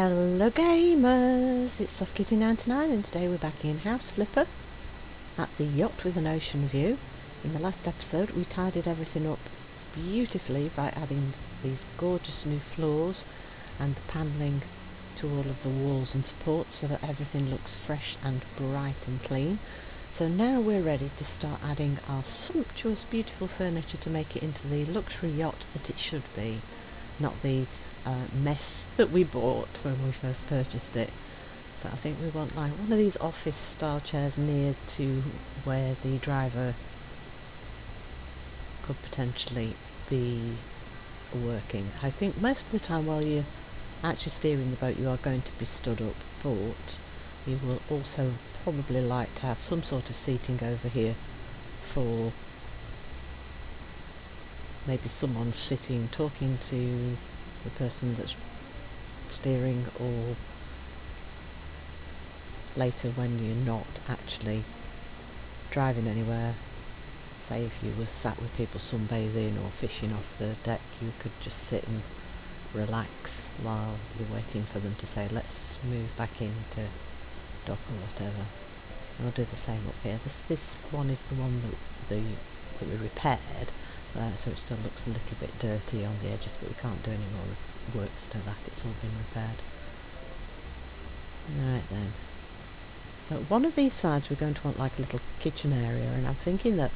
Hello gamers, it's SoftKitty99 and today we're back in House Flipper at the Yacht with an ocean view. In the last episode we tidied everything up beautifully by adding these gorgeous new floors and the panelling to all of the walls and supports so that everything looks fresh and bright and clean. So now we're ready to start adding our sumptuous beautiful furniture to make it into the luxury yacht that it should be, not the mess that we bought when we first purchased it. So I think we want like one of these office style chairs near to where the driver could potentially be working. I think most of the time while you're actually steering the boat you are going to be stood up, but you will also probably like to have some sort of seating over here for maybe someone sitting talking to the person that's steering, or later when you're not actually driving anywhere. Say if you were sat with people sunbathing or fishing off the deck, you could just sit and relax while you're waiting for them to say let's move back into dock or whatever. And we'll do the same up here. This one is the one that we repaired, so it still looks a little bit dirty on the edges, but we can't do any more work to that, it's all been repaired. Right then, so one of these sides we're going to want like a little kitchen area, and I'm thinking that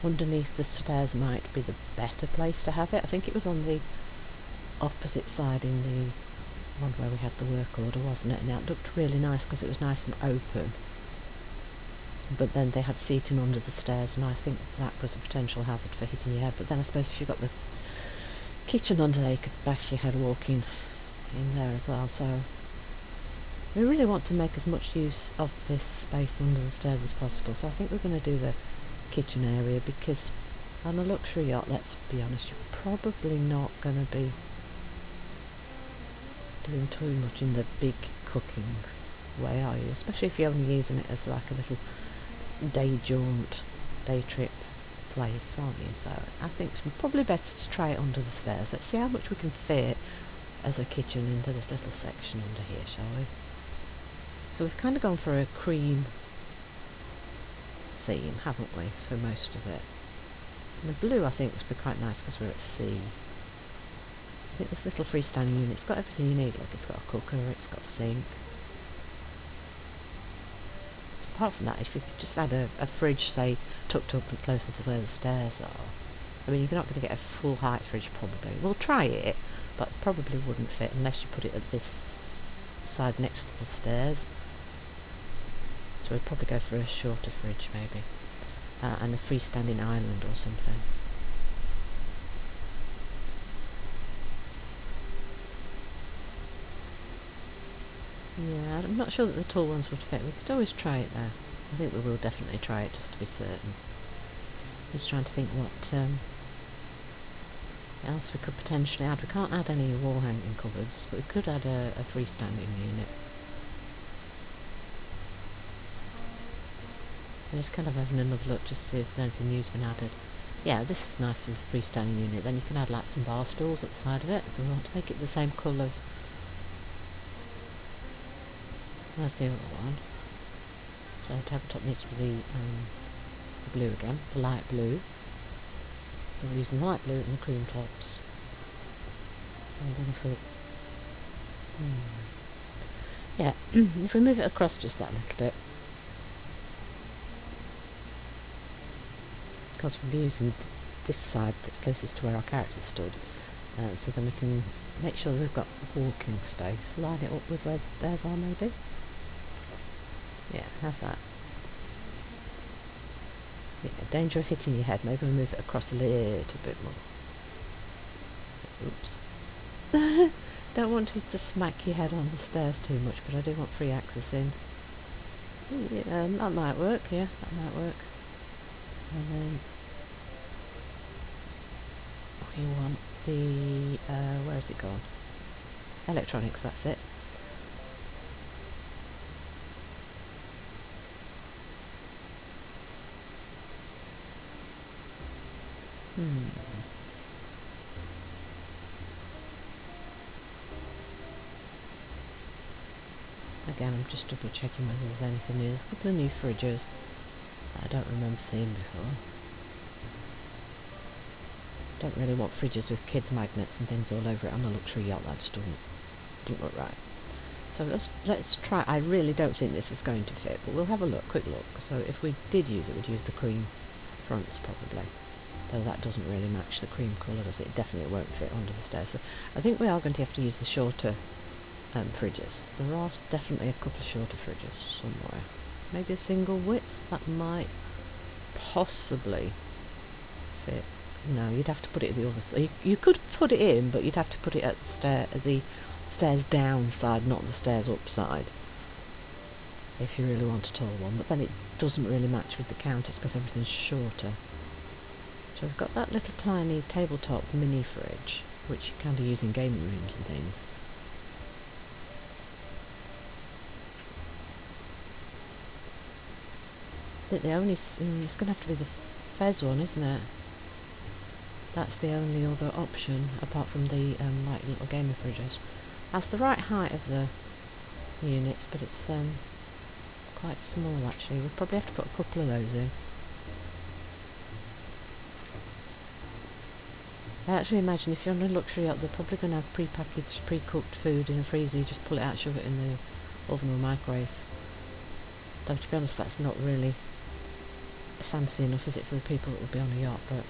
underneath the stairs might be the better place to have it. I think it was on the opposite side in the one where we had the work order, wasn't it? And that looked really nice because it was nice and open, but then they had seating under the stairs, and I think that was a potential hazard for hitting your head. But then I suppose if you've got the kitchen under there, you could bash your head walking in there as well. So we really want to make as much use of this space under the stairs as possible. So I think we're going to do the kitchen area, because on a luxury yacht, let's be honest, you're probably not going to be doing too much in the big cooking way, are you? Especially if you're only using it as like a little day jaunt, day trip place, aren't you? So I think it's probably better to try it under the stairs. Let's see how much we can fit as a kitchen into this little section under here, shall we? So we've kind of gone for a cream theme, haven't we, for most of it. And the blue I think would be quite nice because we're at sea. I think this little freestanding unit's got everything you need. Like, it's got a cooker, it's got a sink. So apart from that, if you could just add a fridge, say, tucked up and closer to where the stairs are. I mean, you're not going to get a full height fridge probably. We'll try it, but probably wouldn't fit unless you put it at this side next to the stairs. So we'd probably go for a shorter fridge maybe, and a freestanding island or something. Yeah, I'm not sure that the tall ones would fit. We could always try it there. I think we will definitely try it just to be certain. I'm just trying to think what else we could potentially add. We can't add any wall hanging cupboards, but we could add a freestanding unit. I'm just kind of having another look just to see if there's anything new's been added. Yeah, this is nice for the freestanding unit. Then you can add like some bar stools at the side of it, so we want to make it the same colours. Where's the other one? So the tabletop needs to be the blue again, the light blue. So we're using the light blue and the cream tops. And then if we... yeah, if we move it across just that little bit, because we'll be using this side that's closest to where our character stood, so then we can make sure that we've got walking space. Line it up with where the stairs are maybe. Yeah, how's that? Yeah, danger of hitting your head. Maybe we'll move it across a little bit more. Oops. Don't want you to smack your head on the stairs too much, but I do want free access in. Yeah, that might work, yeah, that might work. And then we want the, where has it gone? Electronics, that's it. Again, I'm just double checking whether there's anything new. There's a couple of new fridges that I don't remember seeing before. Don't really want fridges with kids' magnets and things all over it on a luxury yacht. That just doesn't look right. So let's try. I really don't think this is going to fit, but we'll have a quick look. So if we did use it, we'd use the cream fronts probably. Though that doesn't really match the cream colour, does it? It definitely won't fit under the stairs. So I think we are going to have to use the shorter fridges. There are definitely a couple of shorter fridges somewhere. Maybe a single width that might possibly fit. No, you'd have to put it at the other side. You could put it in, but you'd have to put it at the stairs down side, not the stairs up side, if you really want a tall one. But then it doesn't really match with the counters because everything's shorter. So we've got that little tiny tabletop mini fridge, which you kind of use in gaming rooms and things. I think the only it's going to have to be the Fez one, isn't it? That's the only other option apart from the like little gaming fridges. That's the right height of the units, but it's quite small actually. We'll probably have to put a couple of those in. I actually imagine if you're on a luxury yacht, they're probably going to have pre-packaged, pre-cooked food in a freezer. You just pull it out, shove it in the oven or microwave. Though to be honest, that's not really fancy enough, is it, for the people that will be on a yacht? But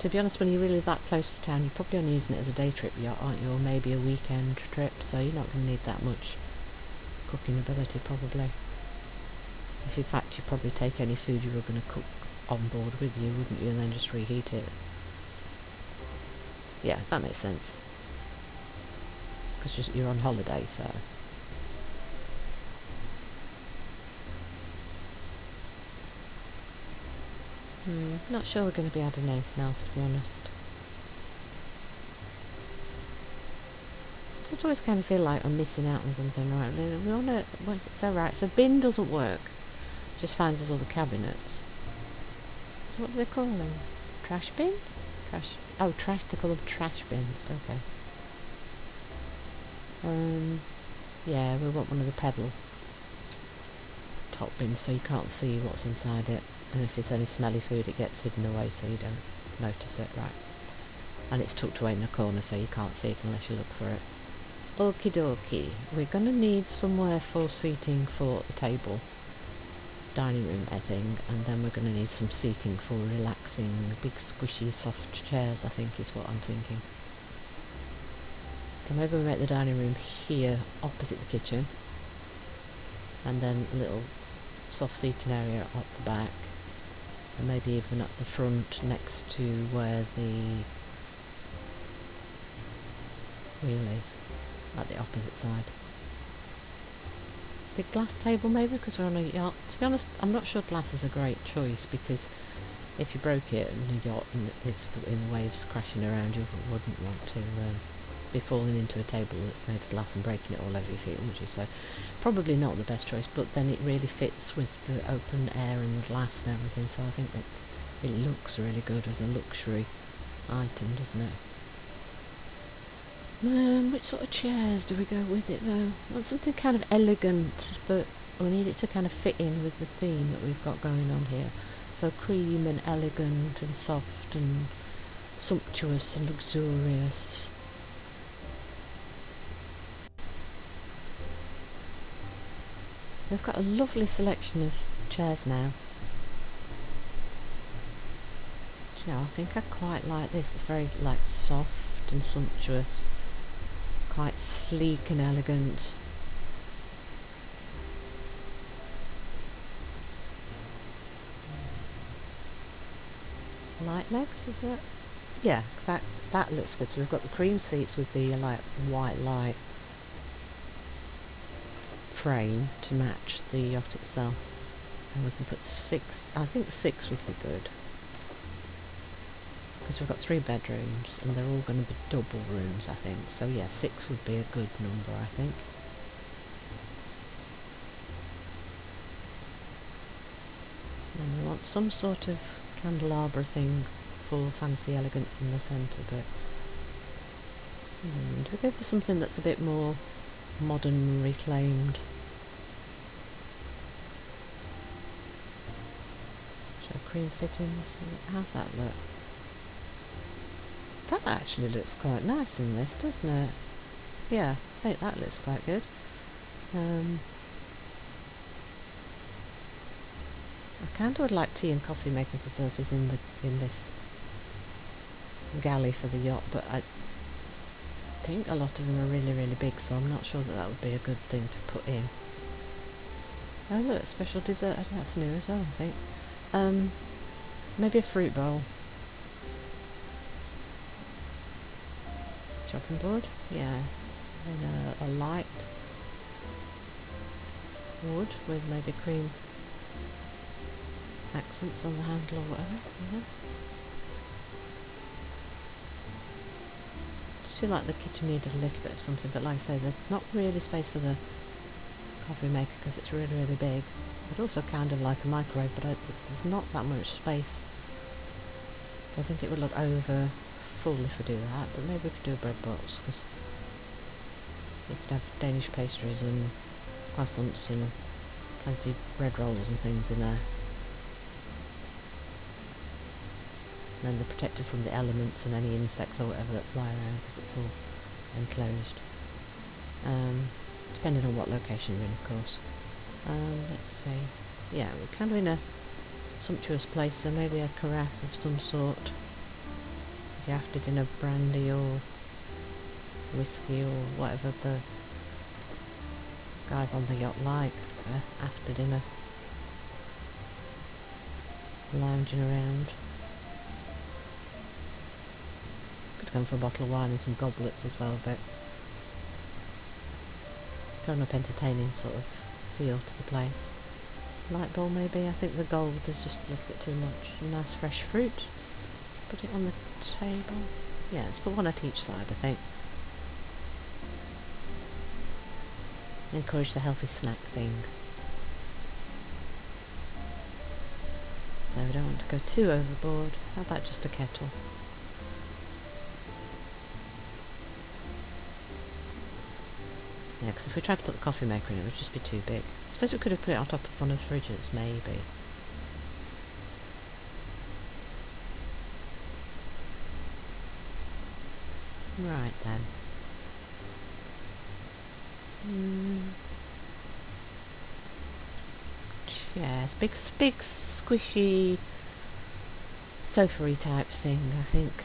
to be honest, when you're really that close to town, you're probably only using it as a day trip yacht, aren't you? Or maybe a weekend trip, so you're not going to need that much cooking ability, probably. If in fact you probably take any food you were going to cook on board with you, wouldn't you, and then just reheat it. Yeah, that makes sense. Because you're on holiday, so... not sure we're going to be adding anything else, to be honest. I just always kind of feel like I'm missing out on something, right? We want to... So right, so bin doesn't work. Just finds us all the cabinets. So what do they call them? Trash bin? Trash... Oh, trash, they call them trash bins, okay. Yeah, we want one of the pedal top bins so you can't see what's inside it. And if there's any smelly food, it gets hidden away so you don't notice it, right? And it's tucked away in a corner so you can't see it unless you look for it. Okie dokie. We're going to need somewhere for seating for the table. Dining room, I think. And then we're going to need some seating for relaxing, big squishy soft chairs, I think is what I'm thinking. So maybe we make the dining room here opposite the kitchen. And then a little soft seating area at the back. And maybe even at the front next to where the wheel is, at the opposite side. Big glass table maybe, because we're on a yacht. To be honest, I'm not sure glass is a great choice, because if you broke it in a yacht and if the waves crashing around you, wouldn't want to be falling into a table that's made of glass and breaking it all over your feet, would you? So probably not the best choice, but then it really fits with the open air and the glass and everything, so I think that it looks really good as a luxury item, doesn't it? Which sort of chairs do we go with it though? I want something kind of elegant, but we need it to kind of fit in with the theme that we've got going on here. So cream and elegant and soft and sumptuous and luxurious. They've got a lovely selection of chairs now. Do you know, I think I quite like this. It's very like soft and sumptuous, quite sleek and elegant. Light legs, is it? Yeah, that looks good. So we've got the cream seats with the like white light frame to match the yacht itself, and we can put 6. I think 6 would be good because we've got 3 bedrooms and they're all going to be double rooms, I think. So yeah, 6 would be a good number, I think. And we want some sort of candelabra thing for fancy elegance in the centre, but do we go for something that's a bit more modern reclaimed. Show cream fittings. How's that look? That actually looks quite nice in this, doesn't it? Yeah, I think that looks quite good. I kind of would like tea and coffee making facilities in this galley for the yacht, but I think a lot of them are really, really big, so I'm not sure that would be a good thing to put in. Oh look, special dessert, that's new as well, I think. Maybe a fruit bowl. Chopping board, yeah, and a light wood with maybe cream accents on the handle or whatever. Yeah. Just feel like the kitchen needed a little bit of something, but like I say, there's not really space for the coffee maker because it's really, really big. I'd also kind of like a microwave, but there's not that much space, so I think it would look over full if we do that. But maybe we could do a bread box, because you could have Danish pastries and croissants and fancy bread rolls and things in there. And then they're protected from the elements and any insects or whatever that fly around, because it's all enclosed. Depending on what location you're in, of course. Let's see. Yeah, we're kind of in a sumptuous place, so maybe a carafe of some sort. You after dinner brandy or whiskey or whatever the guys on the yacht like after dinner. Lounging around. Could go for a bottle of wine and some goblets as well, but grown up entertaining sort of feel to the place. Light bowl maybe. I think the gold is just a little bit too much. Nice fresh fruit. Put it on the table. Yeah, let's put one at each side, I think. Encourage the healthy snack thing. So we don't want to go too overboard. How about just a kettle? Yeah, because if we tried to put the coffee maker in, it would just be too big. I suppose we could have put it on top of one of the fridges, maybe. Right then. Chairs, big squishy sofa-y type thing, I think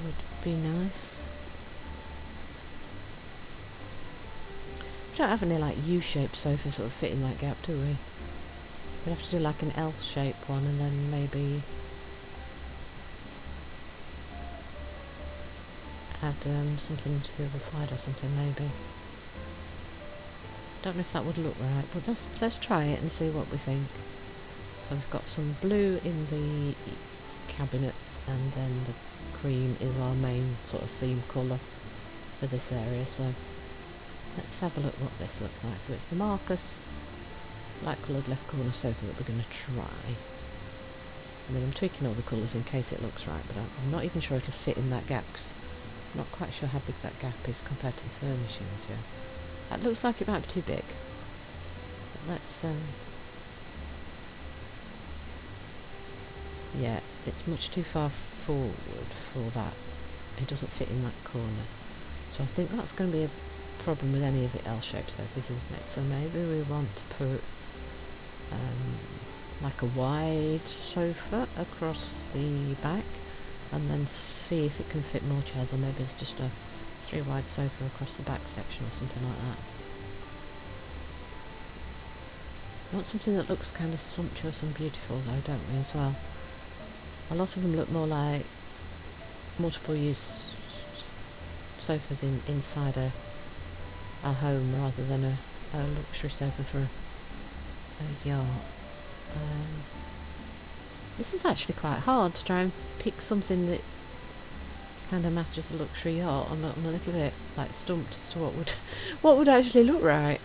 would be nice. We don't have any like U-shaped sofas sort of fit in that gap, do we? We'd have to do like an L-shaped one and then maybe add something to the other side or something, maybe. Don't know if that would look right, but let's try it and see what we think. So we've got some blue in the cabinets, and then the cream is our main sort of theme colour for this area. So let's have a look what this looks like. So it's the Marcus light coloured left corner sofa that we're going to try. I mean, I'm tweaking all the colours in case it looks right, but I'm not even sure it'll fit in that gap, because I'm not quite sure how big that gap is compared to the furnishings yet. That looks like it might be too big. But let's yeah, it's much too far forward for that. It doesn't fit in that corner. So I think that's going to be a problem with any of the L-shaped sofas, isn't it? So maybe we want to put like a wide sofa across the back, and then see if it can fit more chairs, or maybe it's just a 3 wide sofa across the back section or something like that. We want something that looks kind of sumptuous and beautiful though, don't we, as well? A lot of them look more like multiple use sofas inside a home rather than a luxury sofa for a yacht. This is actually quite hard to try and pick something that kind of matches a luxury yacht. I'm a little bit like stumped as to what would actually look right.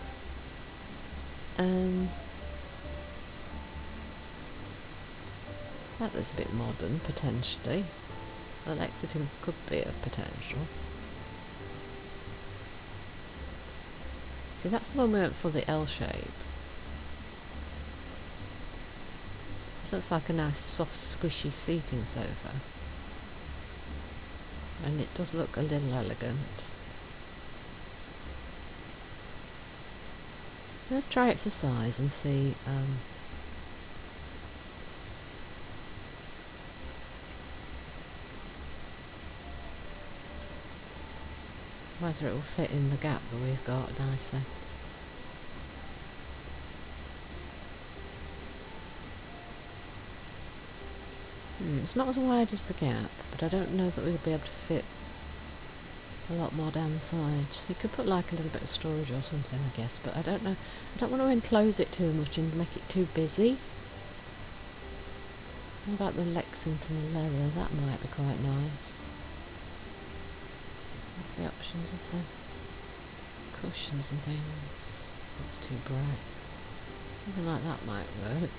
That looks a bit modern, potentially. The Lexington could be a potential. See, that's the one we went for, the L shape. It looks like a nice soft squishy seating sofa. And it does look a little elegant. Let's try it for size and see whether it will fit in the gap that we've got nicely. It's not as wide as the gap, but I don't know that we'll be able to fit a lot more down the side. You could put like a little bit of storage or something, I guess, but I don't know. I don't want to enclose it too much and make it too busy. What about the Lexington leather? That might be quite nice. What are the options of the cushions and things? That's too bright. Something like that might work.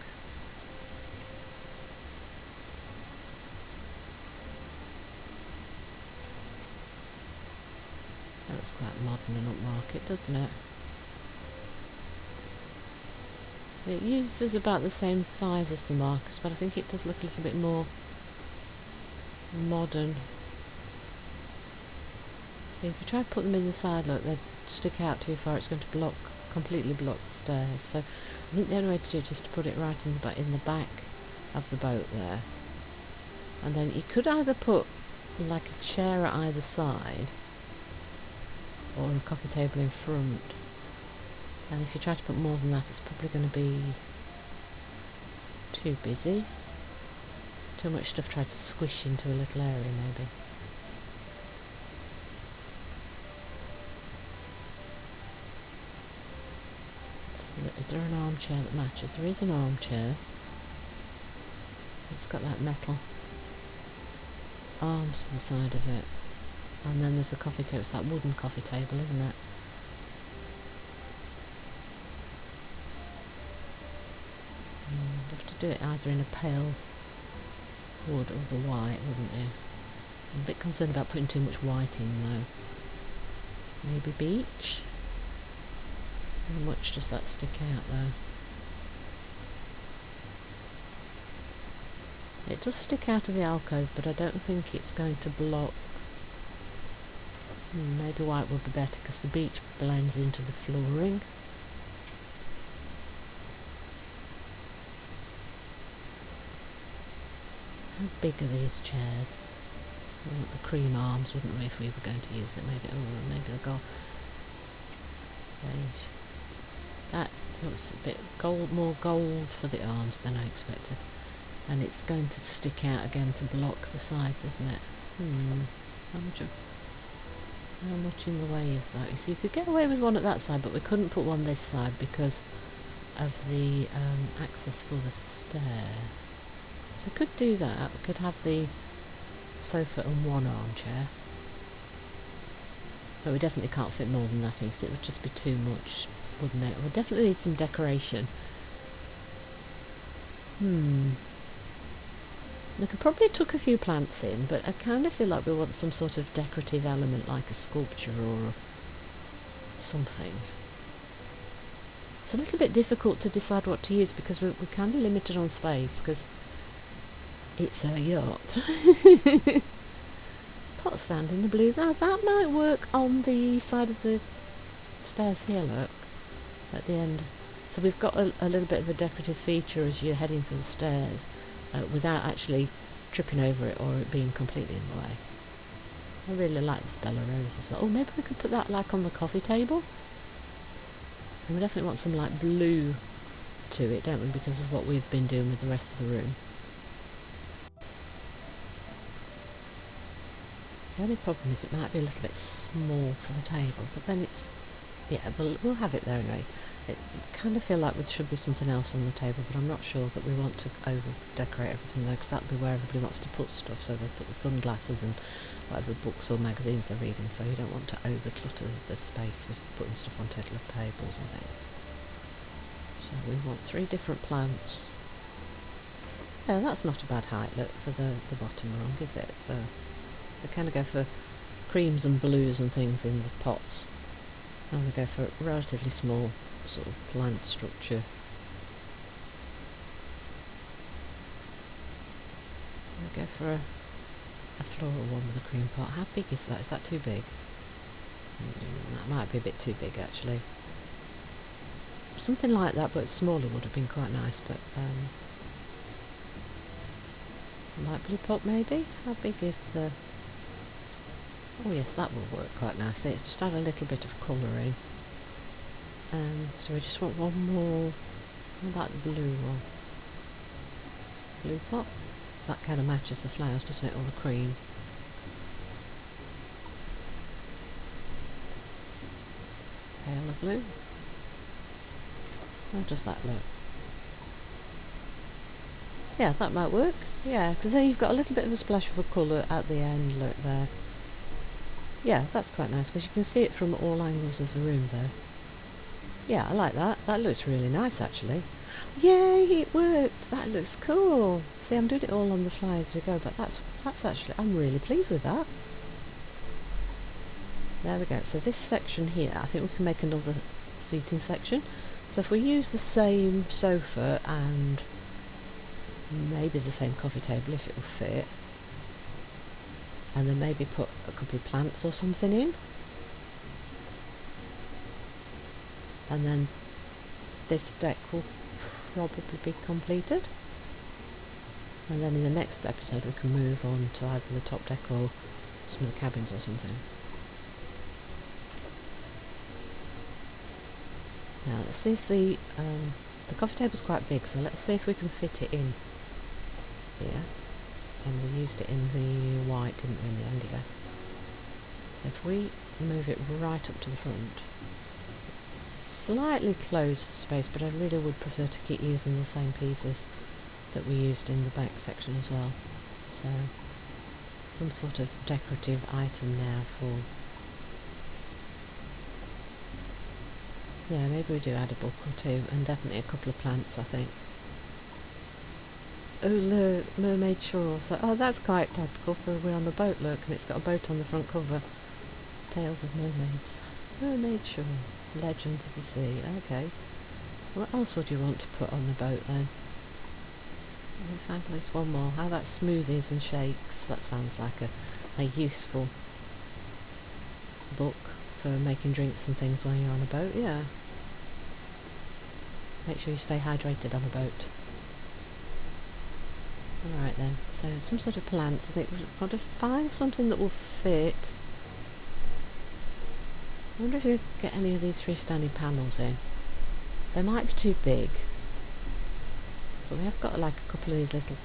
That looks quite modern and upmarket, doesn't it? It uses about the same size as the Marcus, but I think it does look a little bit more modern. See, if you try to put them in the side, look, they'd stick out too far. It's going to completely block the stairs. So I think the only way to do it is to put it right in the back of the boat there. And then you could either put like a chair at either side, or a coffee table in front. And if you try to put more than that, it's probably going to be too busy. Too much stuff tried to squish into a little area, maybe. So, is there an armchair that matches? There is an armchair. It's got like metal arms to the side of it. And then there's a coffee table. It's that wooden coffee table, isn't it? You'd have to do it either in a pale wood or the white, wouldn't you? I'm a bit concerned about putting too much white in, though. Maybe beach? How much does that stick out, though? It does stick out of the alcove, but I don't think it's going to block. Maybe white would be better because the beach blends into the flooring. How big are these chairs? We want the cream arms, wouldn't we, if we were going to use it? Maybe the gold. Beige. That looks a bit more gold for the arms than I expected. And it's going to stick out again to block the sides, isn't it? How much in the way is that? You see, you could get away with one at that side, but we couldn't put one this side because of the access for the stairs. So we could do that. We could have the sofa and one armchair. But we definitely can't fit more than that in because it would just be too much, wouldn't it? We'll definitely need some decoration. We could probably tuck a few plants in, but I kind of feel like we want some sort of decorative element like a sculpture or something. It's a little bit difficult to decide what to use because we're kind of limited on space because it's a yacht. Pot stand in the blue. That might work on the side of the stairs here, look, at the end. So we've got a little bit of a decorative feature as you're heading for the stairs. Without actually tripping over it or it being completely in the way. I really like this Bella Rose as well. Oh, maybe we could put that like on the coffee table. And we definitely want some like blue to it, don't we, because of what we've been doing with the rest of the room. The only problem is it might be a little bit small for the table, but then it's, yeah, we'll have it there anyway. I kind of feel like there should be something else on the table, but I'm not sure that we want to over-decorate everything there, because that'll be where everybody wants to put stuff, so they'll put the sunglasses and whatever books or magazines they're reading, so you don't want to over-clutter the space with putting stuff on little tables and things. So we want 3 different plants. Yeah, that's not a bad height, look, for the bottom rung, is it? So we kind of go for creams and blues and things in the pots. I'm going to go for a relatively small sort of plant structure. I'm going to go for a floral one with a cream pot. How big is that? Is that too big? That might be a bit too big actually. Something like that but smaller would have been quite nice, but light blue pot maybe? How big is the... Oh yes, that will work quite nicely. It's just add a little bit of colouring. So we just want one more. What about the blue one? Blue pot? So that kind of matches the flowers, doesn't it? All the cream. Paler blue. How does that look? Yeah, that might work. Yeah, because then you've got a little bit of a splash of a colour at the end, look there. Yeah, that's quite nice because you can see it from all angles of the room there. Yeah, I like that. That looks really nice actually. Yay, it worked! That looks cool. See, I'm doing it all on the fly as we go, but that's actually, I'm really pleased with that. There we go. So this section here, I think we can make another seating section. So if we use the same sofa and maybe the same coffee table if it will fit, and then maybe put a couple of plants or something in, and then this deck will probably be completed, and then in the next episode we can move on to either the top deck or some of the cabins or something. Now let's see if the coffee table's quite big, so let's see if we can fit it in here. And we used it in the white, didn't we, in the indigo. So if we move it right up to the front, slightly closed space, but I really would prefer to keep using the same pieces that we used in the back section as well. So some sort of decorative item now for... Yeah, maybe we do add a book or two, and definitely a couple of plants, I think. Oh look, mermaid shore. So, oh, that's quite topical for we're on the boat, look, and it's got a boat on the front cover. Tales of mermaids. Mermaid shore. Legend of the sea. Okay. What else would you want to put on the boat then? Let me find at least one more. How about smoothies and shakes? That sounds like a useful book for making drinks and things when you're on a boat, yeah. Make sure you stay hydrated on the boat. Alright then, so some sort of plants. I think we've got to find something that will fit. I wonder if we could get any of these freestanding panels in. They might be too big, but we have got like a couple of these little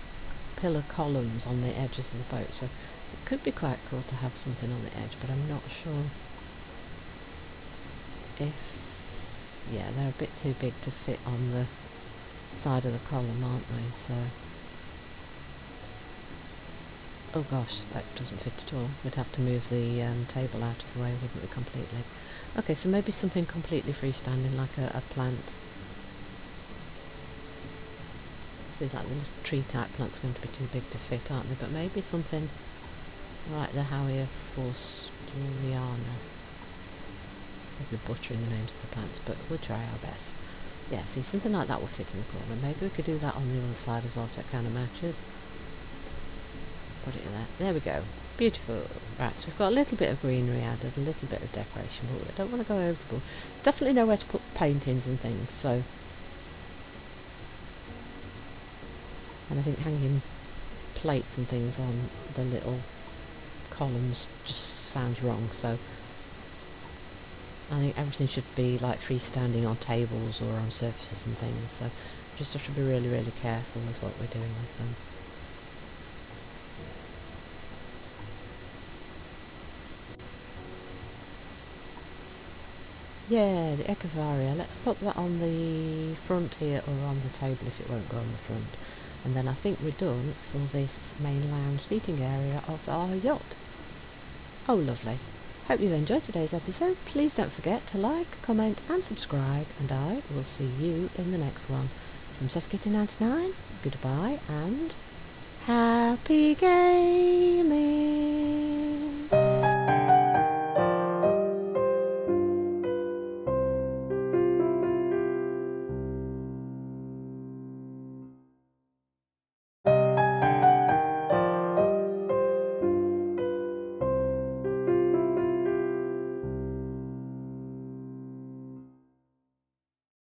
pillar columns on the edges of the boat, so it could be quite cool to have something on the edge, but I'm not sure if... Yeah, they're a bit too big to fit on the side of the column, aren't they? So... Oh gosh, that doesn't fit at all. We'd have to move the table out of the way, wouldn't we, completely? Okay, so maybe something completely freestanding, like a plant. See, like the little tree type plant's going to be too big to fit, aren't they? But maybe something like the Howier Forsturiana. Maybe butchering the names of the plants, but we'll try our best. Yeah, see, something like that will fit in the corner. Maybe we could do that on the other side as well, so it kind of matches. Put it in there. There we go. Beautiful. Right, so we've got a little bit of greenery added, a little bit of decoration, but we don't want to go overboard. There's definitely nowhere to put paintings and things, so... And I think hanging plates and things on the little columns just sounds wrong, so... I think everything should be like freestanding on tables or on surfaces and things, so we just have to be really, really careful with what we're doing with them. Yeah, the Echeveria. Let's put that on the front here or on the table if it won't go on the front. And then I think we're done for this main lounge seating area of our yacht. Oh, lovely. Hope you've enjoyed today's episode. Please don't forget to like, comment and subscribe, and I will see you in the next one. From SuffKitty99, goodbye and happy gaming!